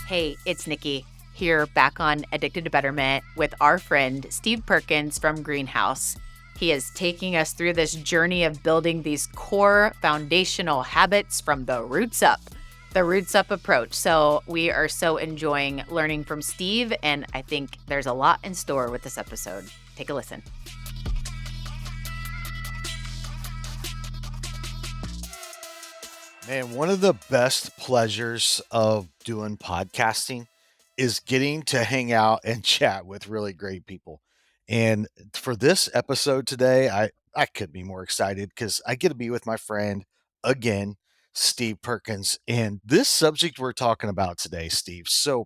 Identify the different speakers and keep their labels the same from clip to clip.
Speaker 1: Hey, it's Nikki here back on Addicted to Betterment with our friend Steve Perkins from Greenhouse. He is taking us through this journey of building these core foundational habits from the roots up, the roots up approach. So we are so enjoying learning from Steve, and I think there's a lot in store with this episode. Take a listen.
Speaker 2: Man, one of the best pleasures of doing podcasting is getting to hang out and chat with really great people. And for this episode today, I could be more excited because I get to be with my friend again, Steve Perkins. And this subject we're talking about today, Steve. So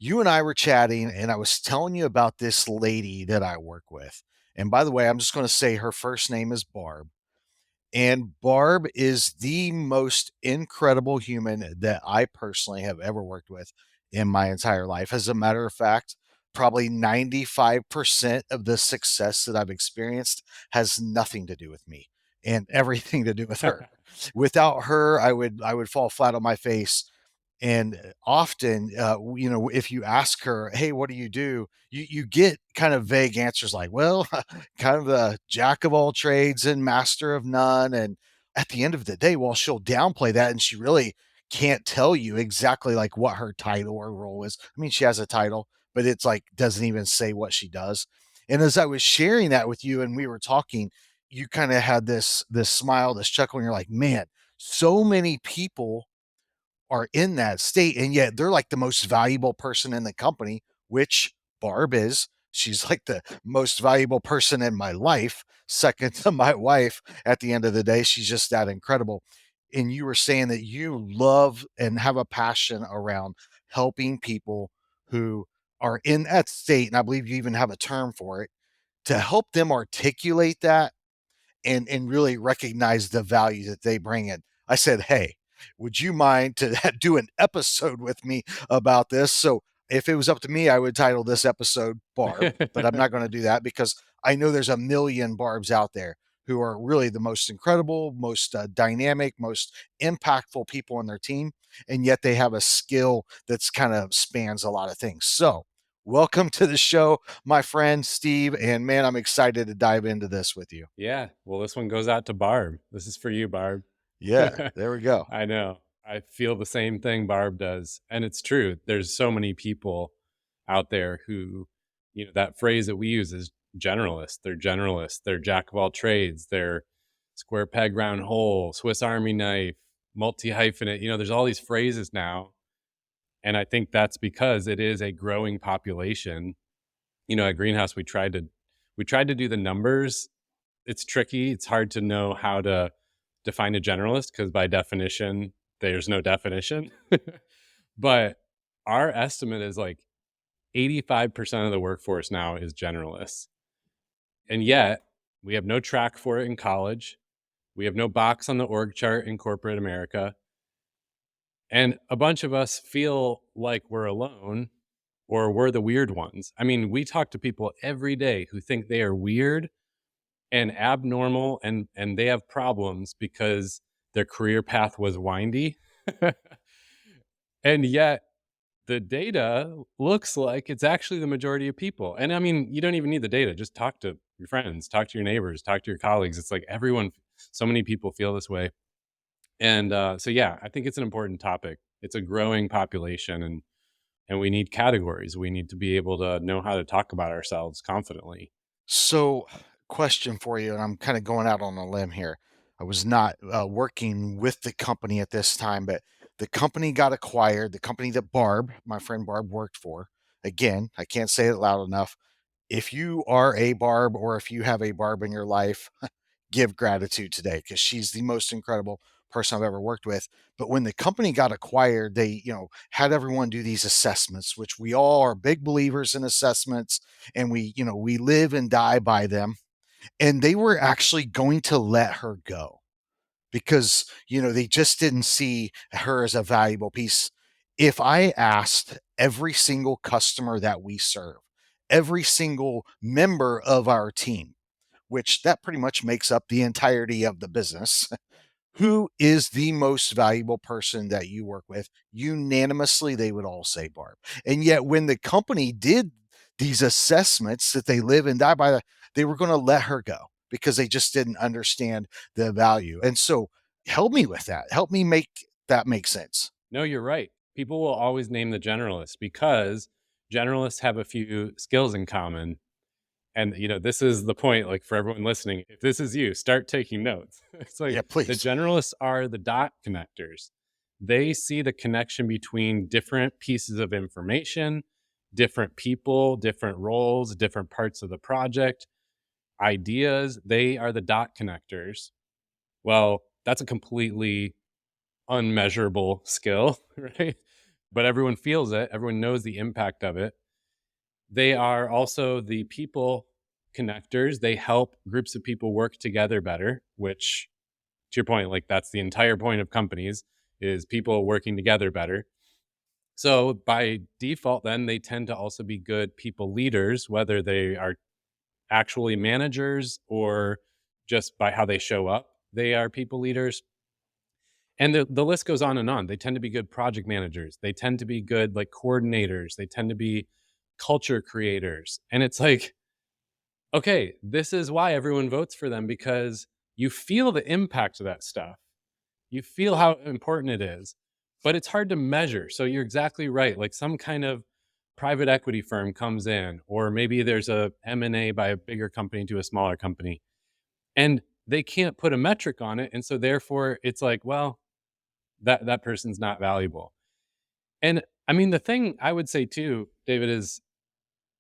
Speaker 2: you and I were chatting, and I was telling you about this lady that I work with. And by the way, I'm just going to say her first name is Barb. And Barb is the most incredible human that I personally have ever worked with in my entire life. As a matter of fact, probably 95% of the success that I've experienced has nothing to do with me and everything to do with her. Without her, I would fall flat on my face. And often, if you ask her, "Hey, what do?" You get kind of vague answers like, "Well, kind of a jack of all trades and master of none." And at the end of the day, well, she'll downplay that, and she really can't tell you exactly like what her title or role is. I mean, she has a title, but it's like doesn't even say what she does. And as I was sharing that with you, and we were talking, you kind of had this smile, this chuckle, and you're like, "Man, so many people are in that state, and yet they're like the most valuable person in the company," which Barb is. She's like the most valuable person in my life, second to my wife. At the end of the day, she's just that incredible. And you were saying that you love and have a passion around helping people who are in that state. And I believe you even have a term for it to help them articulate that and really recognize the value that they bring in. I said, "Hey, would you mind to do an episode with me about this?" So if it was up to me, I would title this episode Barb, but I'm not going to do that because I know there's a million Barbs out there who are really the most incredible, most dynamic, most impactful people on their team. And yet they have a skill that's kind of spans a lot of things. So welcome to the show, my friend Steve. And man, I'm excited to dive into this with you.
Speaker 3: Yeah. Well, this one goes out to Barb. This is for you, Barb.
Speaker 2: Yeah, there we go.
Speaker 3: I know. I feel the same thing Barb does. And it's true. There's so many people out there who, that phrase that we use is generalist. They're generalists. They're jack of all trades. They're square peg, round hole, Swiss Army knife, multi hyphenate. There's all these phrases now. And I think that's because it is a growing population. At Greenhouse, we tried to do the numbers. It's tricky. It's hard to know how to define a generalist because by definition, there's no definition. But our estimate is like 85% of the workforce now is generalists. And yet we have no track for it in college. We have no box on the org chart in corporate America. And a bunch of us feel like we're alone or we're the weird ones. I mean, we talk to people every day who think they are weird and abnormal and they have problems because their career path was windy. And yet the data looks like it's actually the majority of people. And I mean, you don't even need the data. Just talk to your friends, talk to your neighbors, talk to your colleagues. It's like so many people feel this way. And so, yeah, I think it's an important topic. It's a growing population and we need categories. We need to be able to know how to talk about ourselves confidently.
Speaker 2: So, question for you, and I'm kind of going out on a limb here. I was not working with the company at this time, but the company got acquired. The company that Barb, my friend Barb, worked for. Again, I can't say it loud enough. If you are a Barb or if you have a Barb in your life, give gratitude today because she's the most incredible person I've ever worked with. But when the company got acquired, they, had everyone do these assessments, which we all are big believers in assessments, and we live and die by them. And they were actually going to let her go because, they just didn't see her as a valuable piece. If I asked every single customer that we serve, every single member of our team, which that pretty much makes up the entirety of the business, who is the most valuable person that you work with? Unanimously, they would all say Barb. And yet when the company did these assessments that they live and die by, they were going to let her go because they just didn't understand the value. And so help me with that. Help me make that make sense.
Speaker 3: No, you're right. People will always name the generalist because generalists have a few skills in common. And, this is the point, like for everyone listening, if this is you, start taking notes. It's like
Speaker 2: Yeah,
Speaker 3: the
Speaker 2: please.
Speaker 3: generalists are the dot connectors. They see the connection between different pieces of information, different people, different roles, different parts of the project, ideas. They are the dot connectors. Well, that's a completely unmeasurable skill, right? But everyone feels it, everyone knows the impact of it. They are also the people connectors. They help groups of people work together better, which, to your point, like that's the entire point of companies is people working together better. So by default, then they tend to also be good people leaders, whether they are actually managers or just by how they show up, they are people leaders. And the list goes on and on. They tend to be good project managers. They tend to be good like coordinators. They tend to be culture creators. And it's like, okay, this is why everyone votes for them because you feel the impact of that stuff. You feel how important it is, but it's hard to measure. So you're exactly right. Like some kind of private equity firm comes in, or maybe there's a M&A by a bigger company to a smaller company, and they can't put a metric on it. And so therefore it's like, well, that person's not valuable. And I mean, the thing I would say too, David, is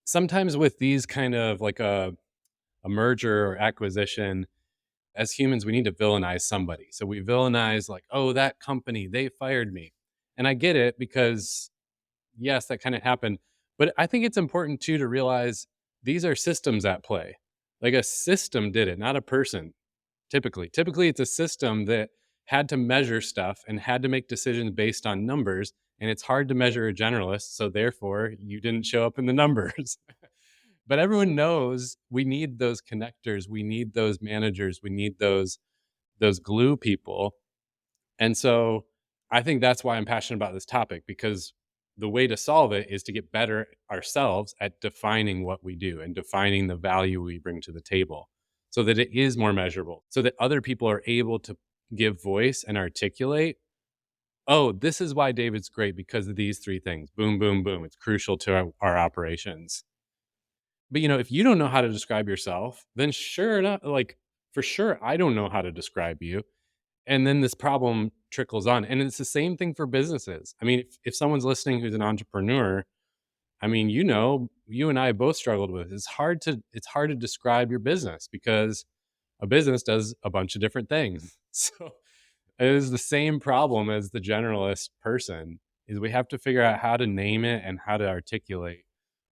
Speaker 3: sometimes with these kind of like a merger or acquisition, as humans, we need to villainize somebody. So we villainize like, oh, that company, they fired me. And I get it because yes, that kind of happened. But I think it's important too to realize these are systems at play. Like a system did it, not a person. Typically it's a system that had to measure stuff and had to make decisions based on numbers. And it's hard to measure a generalist. So therefore you didn't show up in the numbers. But everyone knows we need those connectors, we need those managers, we need those glue people. And so I think that's why I'm passionate about this topic, because the way to solve it is to get better ourselves at defining what we do and defining the value we bring to the table so that it is more measurable, so that other people are able to give voice and articulate, oh, this is why David's great because of these three things. Boom, boom, boom. It's crucial to our operations. But if you don't know how to describe yourself, then sure enough, like for sure, I don't know how to describe you. And then this problem trickles on. And it's the same thing for businesses. I mean, if someone's listening who's an entrepreneur, I mean, you and I both struggled with it. It's hard to describe your business because a business does a bunch of different things. So it is the same problem as the generalist person is we have to figure out how to name it and how to articulate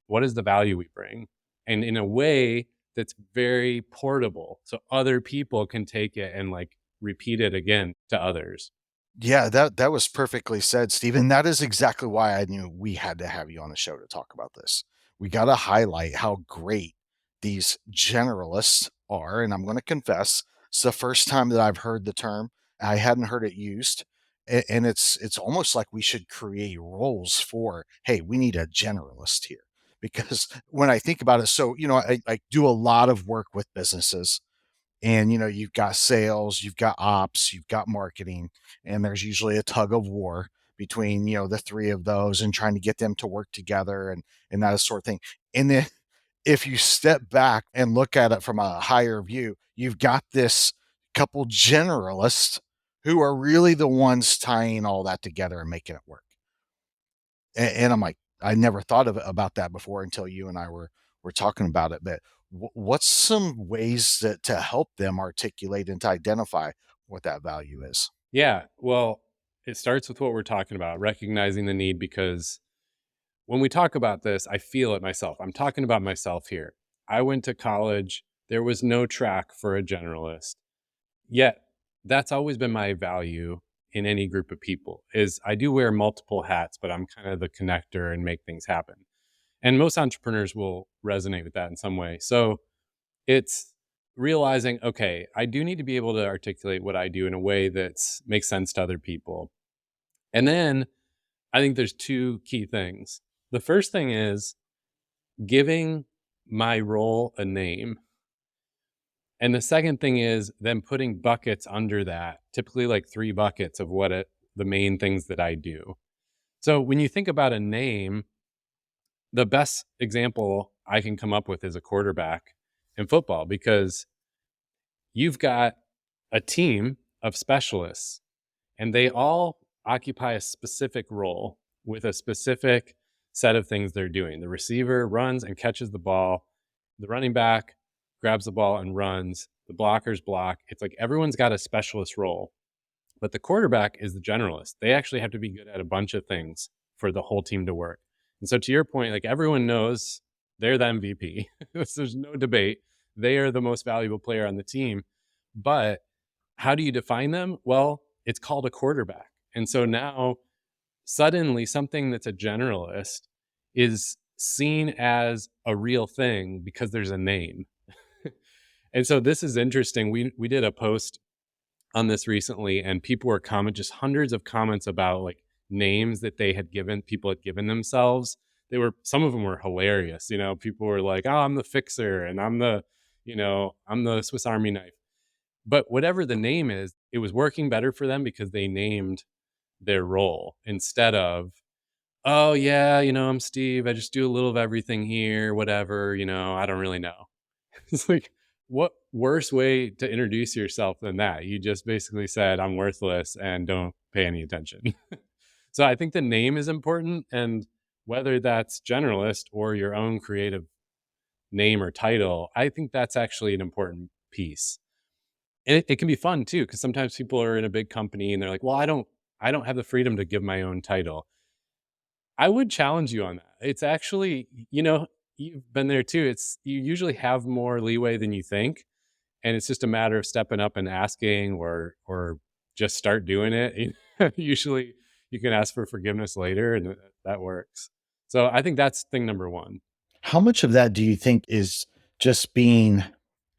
Speaker 3: what is the value we bring, and in a way that's very portable so other people can take it and like repeat it again to others.
Speaker 2: Yeah, that was perfectly said, Steve. And that is exactly why I knew we had to have you on the show to talk about this. We got to highlight how great these generalists are. And I'm going to confess, it's the first time that I've heard the term. I hadn't heard it used. And it's almost like we should create roles for, hey, we need a generalist here. Because when I think about it, so, I do a lot of work with businesses, and you've got sales, you've got ops, you've got marketing, and there's usually a tug of war between the three of those and trying to get them to work together and that sort of thing. And then if you step back and look at it from a higher view, you've got this couple generalists who are really the ones tying all that together and making it work. And I'm like, I never thought about that before until you and I were talking about it. But what's some ways that to help them articulate and to identify what that value is?
Speaker 3: Yeah, well, it starts with what we're talking about, recognizing the need, because when we talk about this, I feel it myself. I'm talking about myself here. I went to college, there was no track for a generalist. Yet that's always been my value in any group of people is I do wear multiple hats, but I'm kind of the connector and make things happen. And most entrepreneurs will resonate with that in some way. So it's realizing, okay, I do need to be able to articulate what I do in a way that makes sense to other people. And then I think there's two key things. The first thing is giving my role a name. And the second thing is then putting buckets under that, typically like 3 buckets of the main things that I do. So when you think about a name, the best example I can come up with is a quarterback in football, because you've got a team of specialists and they all occupy a specific role with a specific set of things they're doing. The receiver runs and catches the ball. The running back grabs the ball and runs. The blockers block. It's like everyone's got a specialist role. But the quarterback is the generalist. They actually have to be good at a bunch of things for the whole team to work. And so to your point, like everyone knows they're the MVP. There's no debate. They are the most valuable player on the team. But how do you define them? Well, it's called a quarterback. And so now suddenly something that's a generalist is seen as a real thing because there's a name. And so this is interesting. We did a post on this recently, and people were just hundreds of comments about like names that people had given themselves. Some of them were hilarious. People were like, oh, I'm the fixer and I'm the Swiss Army knife. But whatever the name is, it was working better for them because they named their role instead of, oh yeah, I'm Steve. I just do a little of everything here, whatever, I don't really know. It's like, what worse way to introduce yourself than that? You just basically said, I'm worthless and don't pay any attention. So I think the name is important. And whether that's generalist or your own creative name or title, I think that's actually an important piece. And it can be fun too, because sometimes people are in a big company and they're like, well, I don't have the freedom to give my own title. I would challenge you on that. It's actually, you've been there too. You usually have more leeway than you think. And it's just a matter of stepping up and asking or just start doing it. Usually you can ask for forgiveness later and that works. So I think that's thing number one.
Speaker 2: How much of that do you think is just being,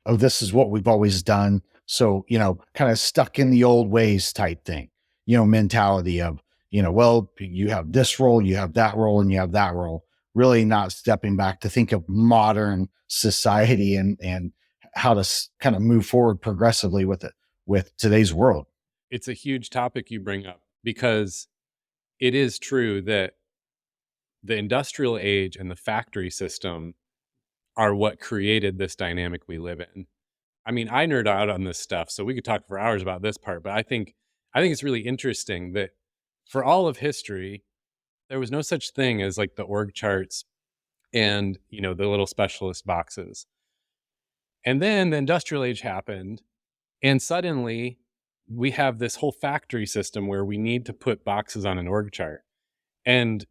Speaker 2: oh, this is what we've always done? So, kind of stuck in the old ways type thing, mentality of, well, you have this role, you have that role, and you have that role, really not stepping back to think of modern society and how to kind of move forward progressively with today's world.
Speaker 3: It's a huge topic you bring up, because it is true that the industrial age and the factory system are what created this dynamic we live in. I mean, I nerd out on this stuff, so we could talk for hours about this part, but I think it's really interesting that for all of history, there was no such thing as like the org charts and, the little specialist boxes. And then the industrial age happened, and suddenly we have this whole factory system where we need to put boxes on an org chart. And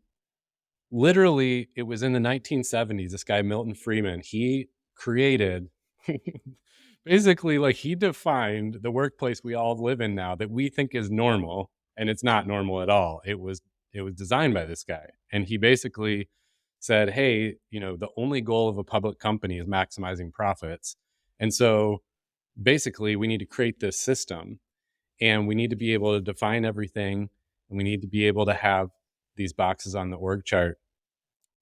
Speaker 3: literally, it was in the 1970s, this guy, Milton Friedman, he created basically, like, he defined the workplace we all live in now that we think is normal, and it's not normal at all. It was designed by this guy. And he basically said, hey, the only goal of a public company is maximizing profits. And so basically we need to create this system, and we need to be able to define everything, and we need to be able to have these boxes on the org chart.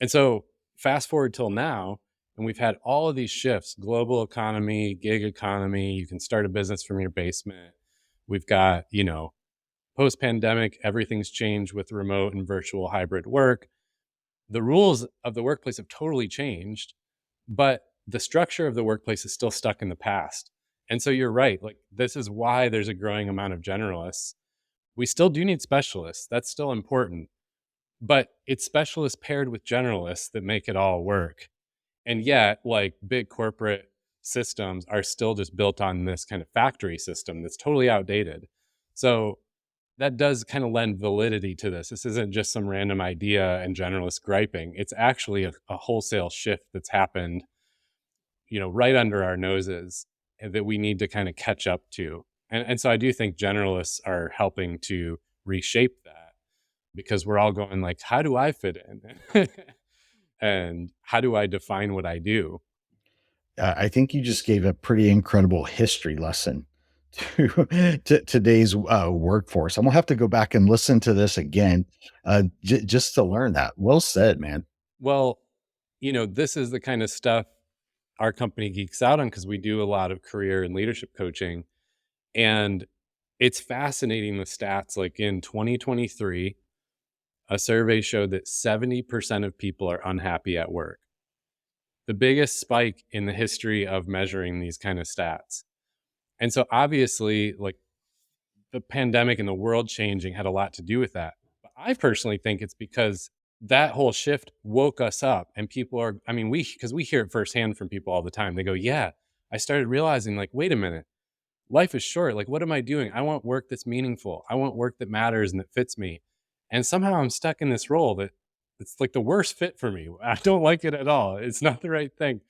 Speaker 3: And so fast forward till now, and we've had all of these shifts: global economy, gig economy. You can start a business from your basement. We've got, post-pandemic, everything's changed with remote and virtual hybrid work. The rules of the workplace have totally changed, but the structure of the workplace is still stuck in the past. And so you're right. Like, this is why there's a growing amount of generalists. We still do need specialists. That's still important. But it's specialists paired with generalists that make it all work. And yet, like, big corporate systems are still just built on this kind of factory system that's totally outdated. So that does kind of lend validity to this. This isn't just some random idea and generalist griping. It's actually a wholesale shift that's happened, right under our noses, and that we need to kind of catch up to. And so I do think generalists are helping to reshape that, because we're all going like, how do I fit in? And how do I define what I do?
Speaker 4: I think you just gave a pretty incredible history lesson to today's workforce. I'm gonna have to go back and listen to this again, just to learn that. Well said, man.
Speaker 3: Well, this is the kind of stuff our company geeks out on because we do a lot of career and leadership coaching. And it's fascinating, the stats. Like in 2023, a survey showed that 70% of people are unhappy at work. The biggest spike in the history of measuring these kind of stats. And so obviously, like, the pandemic and the world changing had a lot to do with that. But I personally think it's because that whole shift woke us up, and people are, because we hear it firsthand from people all the time. They go, yeah, I started realizing, like, wait a minute, life is short. Like, what am I doing? I want work that's meaningful. I want work that matters and that fits me. And somehow I'm stuck in this role that it's like the worst fit for me. I don't like it at all. It's not the right thing.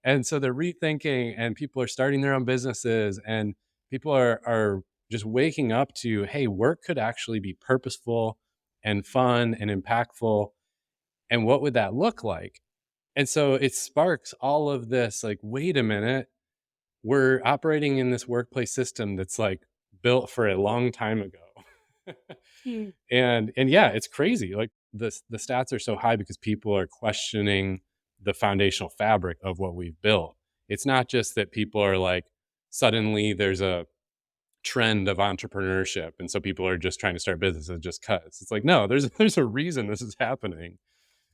Speaker 3: And so they're rethinking, and people are starting their own businesses, and people are just waking up to, hey, work could actually be purposeful and fun and impactful. And what would that look like? And so it sparks all of this, like, wait a minute, we're operating in this workplace system that's like built for a long time ago. And yeah, it's crazy. Like, the stats are so high because people are questioning the foundational fabric of what we've built. It's not just that people are like, suddenly there's a trend of entrepreneurship, and so people are just trying to start businesses just cuz. It's like, no, there's a reason this is happening.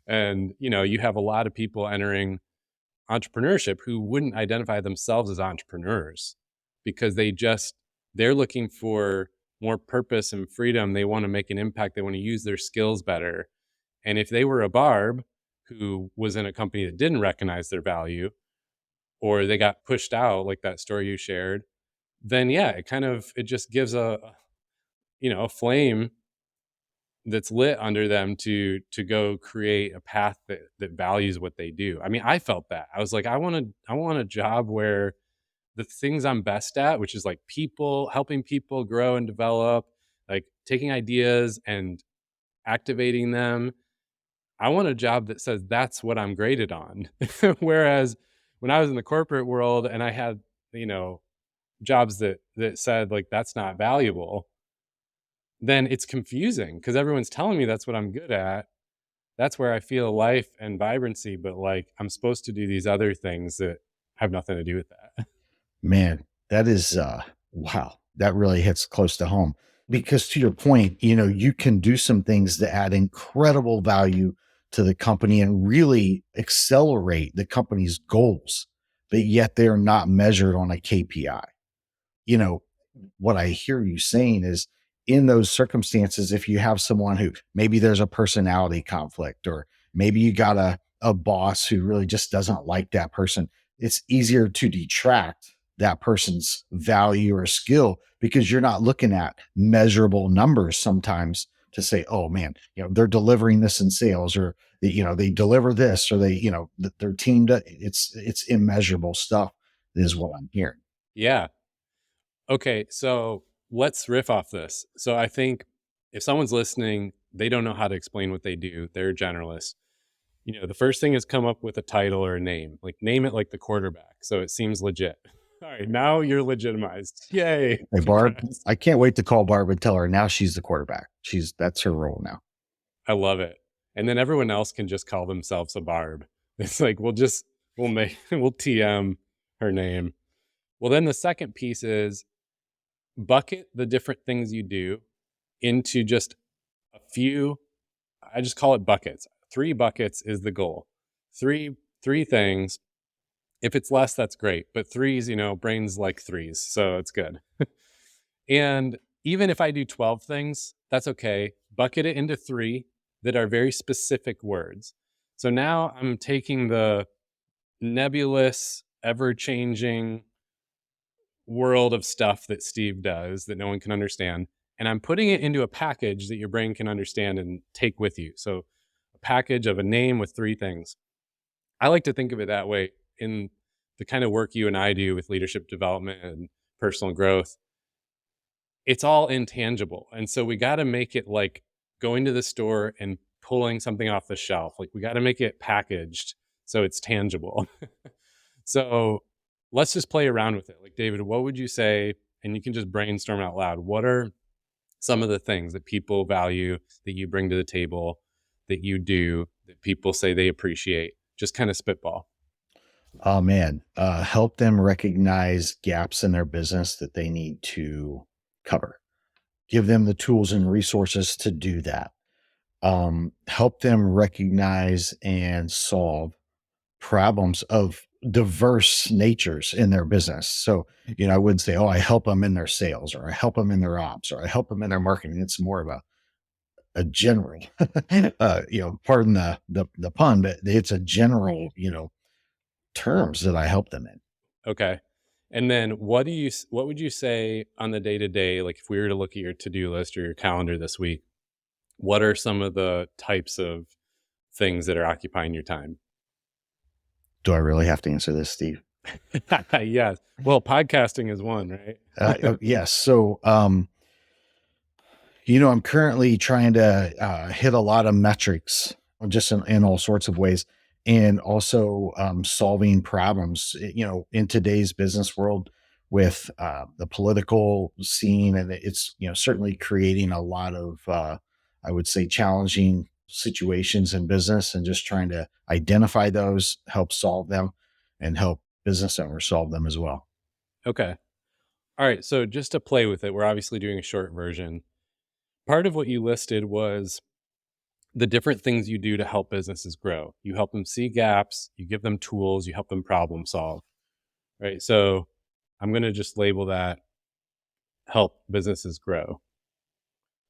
Speaker 3: And you have a lot of people entering entrepreneurship who wouldn't identify themselves as entrepreneurs because they're looking for more purpose and freedom. They want to make an impact. They want to use their skills better. And if they were a Barb who was in a company that didn't recognize their value, or they got pushed out, like that story you shared, then yeah, it just gives a flame that's lit under them to go create a path that values what they do. I mean, I felt that. I was like, I want a job where the things I'm best at, which is like helping people grow and develop, like taking ideas and activating them. I want a job that says that's what I'm graded on. Whereas when I was in the corporate world and I had, jobs that said like that's not valuable, then it's confusing because everyone's telling me that's what I'm good at. That's where I feel life and vibrancy, but like I'm supposed to do these other things that have nothing to do with that.
Speaker 4: Man, that is wow. That really hits close to home because to your point, you can do some things that add incredible value to the company and really accelerate the company's goals, but yet they're not measured on a KPI. What I hear you saying is in those circumstances, if you have someone who maybe there's a personality conflict, or maybe you got a boss who really just doesn't like that person, it's easier to detract that person's value or skill because you're not looking at measurable numbers sometimes to say, oh man, they're delivering this in sales, or they deliver this, or their team does. It's immeasurable stuff is what I'm hearing.
Speaker 3: Yeah. Okay, so let's riff off this. So I think if someone's listening, they don't know how to explain what they do, they're a generalist. The first thing is come up with a title or a name. Like, name it like the quarterback, so it seems legit. All right, now you're legitimized. Yay.
Speaker 4: Hey, Barb, I can't wait to call Barb and tell her now she's the quarterback. That's her role now.
Speaker 3: I love it. And then everyone else can just call themselves a Barb. It's like, we'll TM her name. Well, then the second piece is bucket the different things you do into just a few. I just call it buckets. 3 buckets is the goal. Three things. If it's less, that's great. But 3s, brains like 3s, so it's good. And even if I do 12 things, that's okay. Bucket it into 3 that are very specific words. So now I'm taking the nebulous, ever-changing world of stuff that Steve does that no one can understand, and I'm putting it into a package that your brain can understand and take with you. So a package of a name with 3 things. I like to think of it that way in the kind of work you and I do with leadership development and personal growth. It's all intangible. And so we got to make it like going to the store and pulling something off the shelf. Like, we got to make it packaged so it's tangible. So let's just play around with it. Like, David, what would you say? And you can just brainstorm out loud. What are some of the things that people value, that you bring to the table, that you do, that people say they appreciate? Just kind of spitball.
Speaker 4: Oh man, help them recognize gaps in their business that they need to cover. Give them the tools and resources to do that. Help them recognize and solve problems of diverse natures in their business. So, I wouldn't say, oh, I help them in their sales, or I help them in their ops, or I help them in their marketing. It's more of a general, pardon the pun, but it's a general, terms that I help them in.
Speaker 3: Okay. And then what would you say on the day to day, like if we were to look at your to-do list or your calendar this week, what are some of the types of things that are occupying your time?
Speaker 4: Do I really have to answer this, Steve?
Speaker 3: Yes. Well, podcasting is one, right?
Speaker 4: Yes. So, I'm currently trying to hit a lot of metrics just in all sorts of ways, and also solving problems, in today's business world with the political scene. And it's, certainly creating a lot of, I would say, challenging situations in business, and just trying to identify those, help solve them, and help business owners solve them as well.
Speaker 3: Okay. All right. So just to play with it, we're obviously doing a short version. Part of what you listed was the different things you do to help businesses grow. You help them see gaps, you give them tools, you help them problem solve, right? So I'm going to just label that help businesses grow.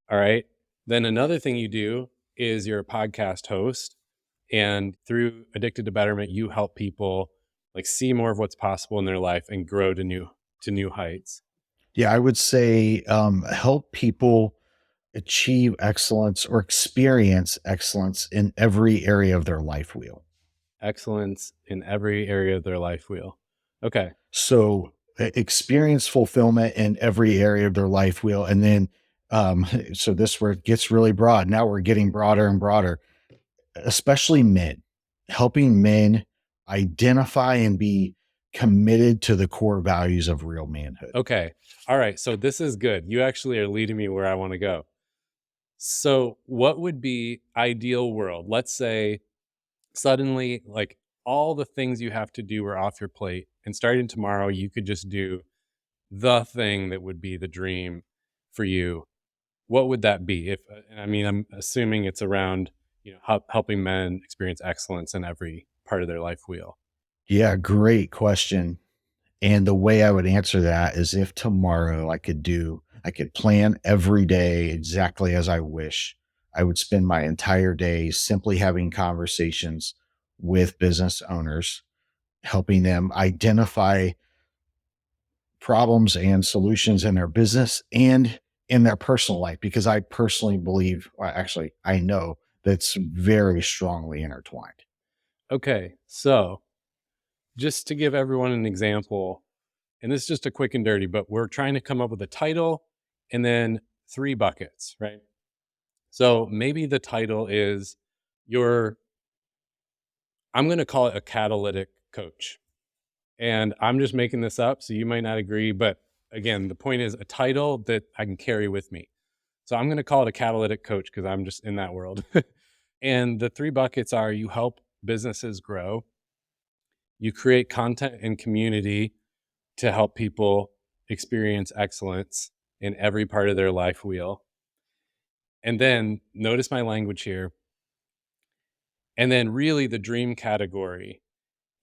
Speaker 3: All right. Then another thing you do is you're a podcast host, and through Addicted to Betterment, you help people like see more of what's possible in their life and grow to new heights.
Speaker 4: Yeah, I would say help people achieve excellence or experience excellence in every area of their life wheel.
Speaker 3: Excellence in every area of their life wheel. Okay.
Speaker 4: So experience fulfillment in every area of their life wheel. And then, so this where it gets really broad. Now we're getting broader and broader, especially men, helping men identify and be committed to the core values of real manhood.
Speaker 3: Okay. All right. So this is good. You actually are leading me where I want to go. So what would be ideal world? Let's say suddenly like all the things you have to do are off your plate, and starting tomorrow you could just do the thing that would be the dream for you. What would that be? If I mean, I'm assuming it's around, helping men experience excellence in every part of their life wheel.
Speaker 4: Yeah, great question. And the way I would answer that is, if tomorrow I could plan every day exactly as I wish, I would spend my entire day simply having conversations with business owners, helping them identify problems and solutions in their business and in their personal life, because I personally believe, well, actually, I know that's very strongly intertwined.
Speaker 3: Okay. So just to give everyone an example, and this is just a quick and dirty, but we're trying to come up with a title and then 3 buckets, right? So maybe the title is I'm going to call it a catalytic coach. And I'm just making this up, so you might not agree. But again, the point is a title that I can carry with me. So I'm going to call it a catalytic coach because I'm just in that world. And the 3 buckets are: you help businesses grow, you create content and community to help people experience excellence in every part of their life wheel. And then notice my language here. And then really the dream category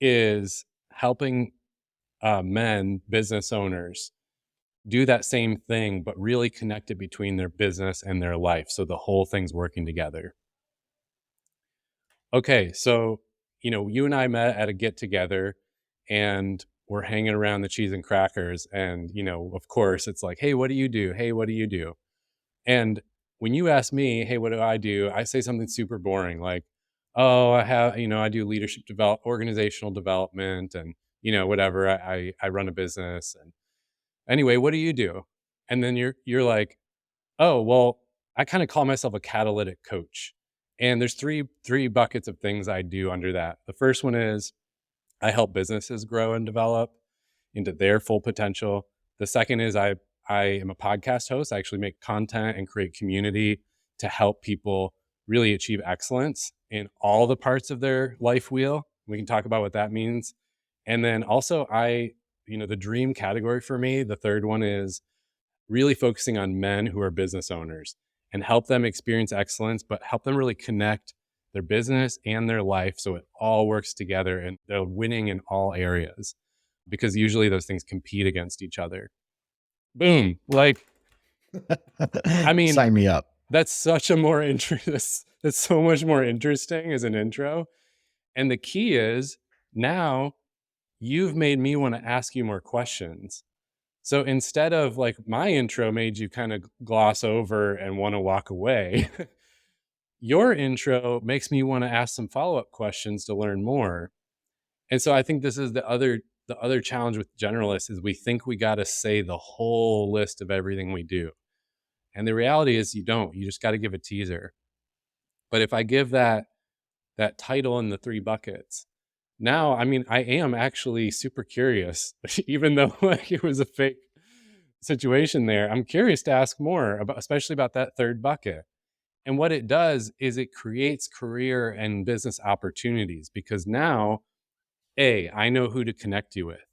Speaker 3: is helping men, business owners, do that same thing, but really connect it between their business and their life. So the whole thing's working together. Okay. So, you and I met at a get together, and we're hanging around the cheese and crackers. And, of course it's like, hey, what do you do? Hey, what do you do? And when you ask me, hey, what do? I say something super boring, like, oh, I do leadership organizational development, and, whatever. I run a business. And anyway, what do you do? And then you're like, oh, well, I kind of call myself a catalytic coach. And there's three buckets of things I do under that. The first one is I help businesses grow and develop into their full potential. The second is I am a podcast host. I actually make content and create community to help people really achieve excellence in all the parts of their life wheel. We can talk about what that means. And then also the dream category for me, the third one is really focusing on men who are business owners and help them experience excellence, but help them really connect their business and their life so it all works together and they're winning in all areas, because usually those things compete against each other. Boom. Like, I mean,
Speaker 4: sign me up.
Speaker 3: That's such a more interest. That's so much more interesting as an intro. And the key is now you've made me want to ask you more questions. So instead of like my intro made you kind of gloss over and want to walk away, your intro makes me want to ask some follow-up questions to learn more. And so I think this is the other challenge with generalists is we think we got to say the whole list of everything we do. And the reality is you don't. You just got to give a teaser. But if I give that title in the 3 buckets, now, I mean, I am actually super curious, even though like it was a fake situation there. I'm curious to ask more about, especially about that third bucket. And what it does is it creates career and business opportunities, because now, A, I know who to connect you with.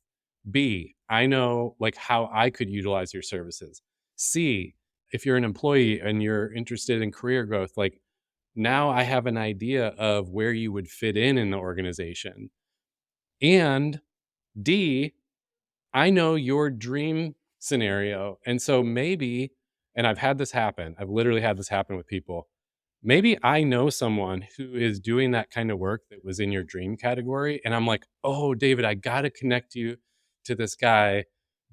Speaker 3: B, I know like how I could utilize your services. C, if you're an employee and you're interested in career growth, like now I have an idea of where you would fit in the organization. And D, I know your dream scenario. And so maybe, and I've literally had this happen with people. Maybe I know someone who is doing that kind of work that was in your dream category. And I'm like, oh, David, I got to connect you to this guy,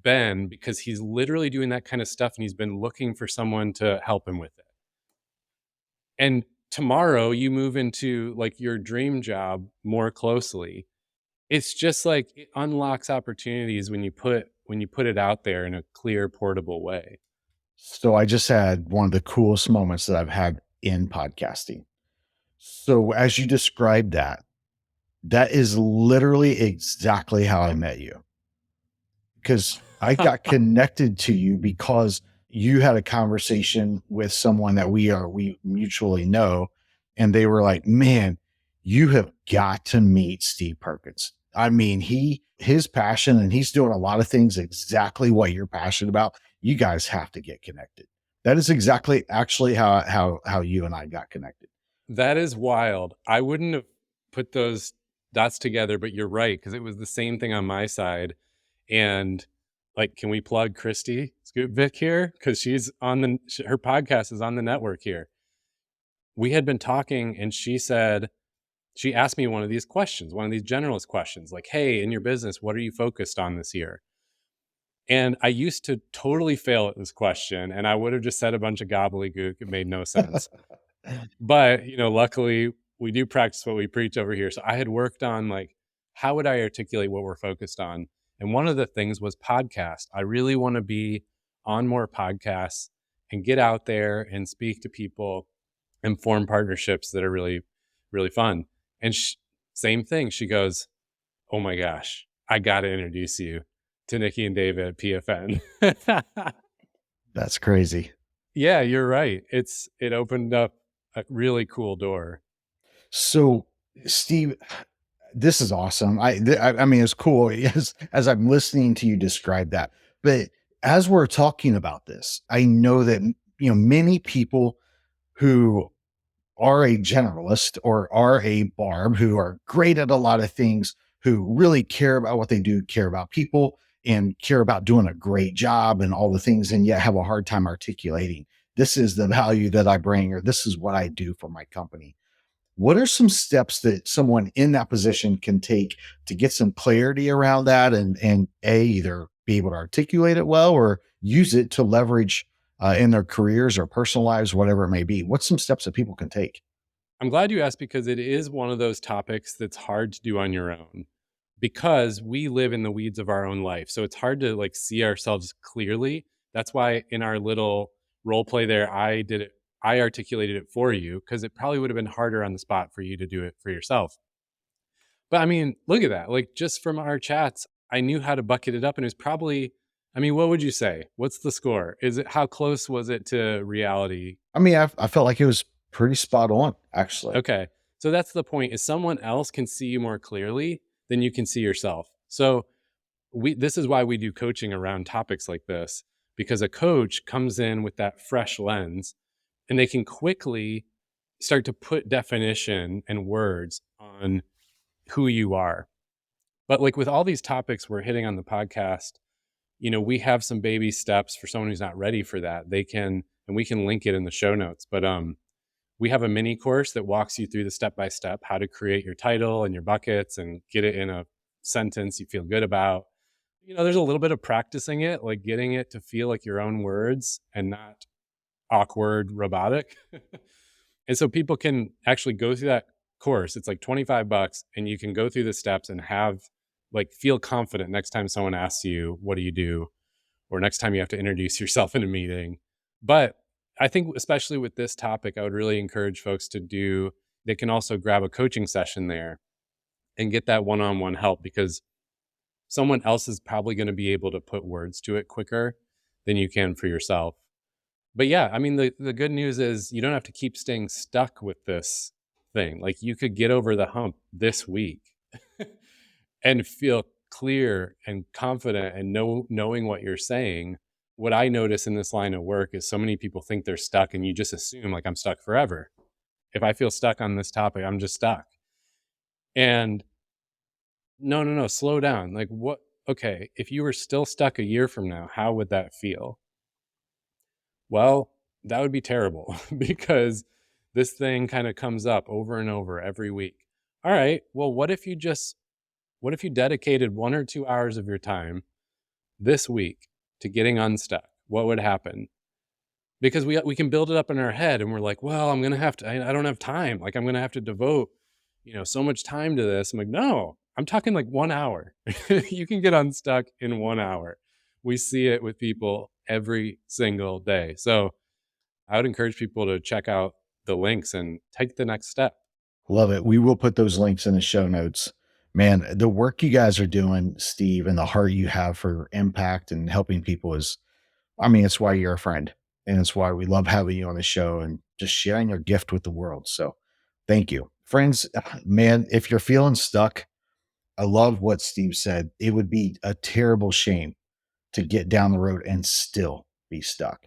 Speaker 3: Ben, because he's literally doing that kind of stuff and he's been looking for someone to help him with it. And tomorrow you move into like your dream job more closely. It's just like it unlocks opportunities when you put it out there in a clear, portable way.
Speaker 4: So I just had one of the coolest moments that I've had in podcasting. So as you described that is literally exactly how I met you. Because I got connected to you because you had a conversation with someone that we mutually know. And they were like, man, you have got to meet Steve Perkins. I mean, his passion, and he's doing a lot of things exactly what you're passionate about. You guys have to get connected. That is exactly actually how you and I got connected.
Speaker 3: That is wild. I wouldn't have put those dots together, but you're right, because it was the same thing on my side. And like, can we plug Christy Scoopvic here? Because she's on her podcast is on the network here. We had been talking and she asked me one of these questions, one of these generalist questions, like, hey, in your business, what are you focused on this year? And I used to totally fail at this question, and I would have just said a bunch of gobbledygook. It made no sense. But, luckily we do practice what we preach over here. So I had worked on like, how would I articulate what we're focused on? And one of the things was podcast. I really want to be on more podcasts and get out there and speak to people and form partnerships that are really, really fun. And same thing. She goes, oh my gosh, I got to introduce you to Nikki and David at PFN.
Speaker 4: That's crazy.
Speaker 3: Yeah, you're right. It opened up a really cool door.
Speaker 4: So, Steve, this is awesome. I mean, it's cool as I'm listening to you describe that. But as we're talking about this, I know that many people who are a generalist or are a barb, who are great at a lot of things, who really care about what they do, care about people, and care about doing a great job and all the things, and yet have a hard time articulating, this is the value that I bring, or this is what I do for my company. What are some steps that someone in that position can take to get some clarity around that and either be able to articulate it well or use it to leverage in their careers or personal lives, whatever it may be? What's some steps that people can take?
Speaker 3: I'm glad you asked, because it is one of those topics that's hard to do on your own, because we live in the weeds of our own life. So it's hard to like see ourselves clearly. That's why in our little role play there, I articulated it for you, because it probably would have been harder on the spot for you to do it for yourself. But I mean, look at that. Like just from our chats, I knew how to bucket it up, and it was probably, I mean, what would you say? What's the score? How close was it to reality?
Speaker 4: I mean, I felt like it was pretty spot on, actually.
Speaker 3: Okay. So that's the point, is someone else can see you more clearly than you can see yourself. So this is why we do coaching around topics like this, because a coach comes in with that fresh lens and they can quickly start to put definition and words on who you are. But like with all these topics we're hitting on the podcast, we have some baby steps for someone who's not ready for that. We can link it in the show notes, but we have a mini course that walks you through the step-by-step how to create your title and your buckets and get it in a sentence you feel good about. There's a little bit of practicing it, like getting it to feel like your own words and not awkward, robotic. And so people can actually go through that course. It's like $25 and you can go through the steps and feel confident next time someone asks you, what do you do? Or next time you have to introduce yourself in a meeting. But I think especially with this topic, I would really encourage folks they can also grab a coaching session there and get that one-on-one help, because someone else is probably going to be able to put words to it quicker than you can for yourself. But yeah, I mean, the good news is you don't have to keep staying stuck with this thing. Like you could get over the hump this week and feel clear and confident and knowing what you're saying. What I notice in this line of work is so many people think they're stuck, and you just assume like I'm stuck forever. If I feel stuck on this topic, I'm just stuck. And no, slow down. Like what? Okay, if you were still stuck a year from now, how would that feel? Well, that would be terrible because this thing kind of comes up over and over every week. All right, well, what if you dedicated 1 or 2 hours of your time this week to getting unstuck? What would happen? Because we can build it up in our head and we're like, well, I don't have time. Like I'm going to have to devote, so much time to this. I'm like, no, I'm talking like 1 hour. You can get unstuck in 1 hour. We see it with people every single day. So I would encourage people to check out the links and take the next step.
Speaker 4: Love it. We will put those links in the show notes. Man, the work you guys are doing, Steve, and the heart you have for impact and helping people it's why you're a friend. And it's why we love having you on the show and just sharing your gift with the world. So thank you. Friends, man, if you're feeling stuck, I love what Steve said. It would be a terrible shame to get down the road and still be stuck.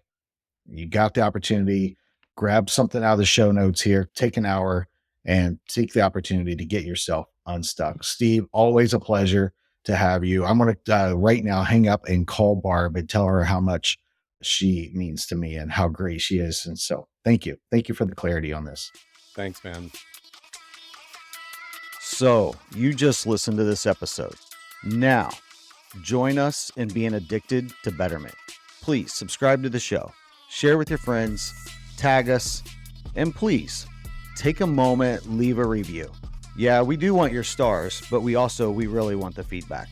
Speaker 4: You got the opportunity, grab something out of the show notes here, take an hour and take the opportunity to get yourself unstuck. Steve, always a pleasure to have you. I'm going to right now hang up and call Barb and tell her how much she means to me and how great she is. And so thank you. Thank you for the clarity on this.
Speaker 3: Thanks, man.
Speaker 2: So you just listened to this episode. Now, join us in being addicted to betterment. Please subscribe to the show, share with your friends, tag us, and please take a moment, leave a review. Yeah, we do want your stars, but we really want the feedback.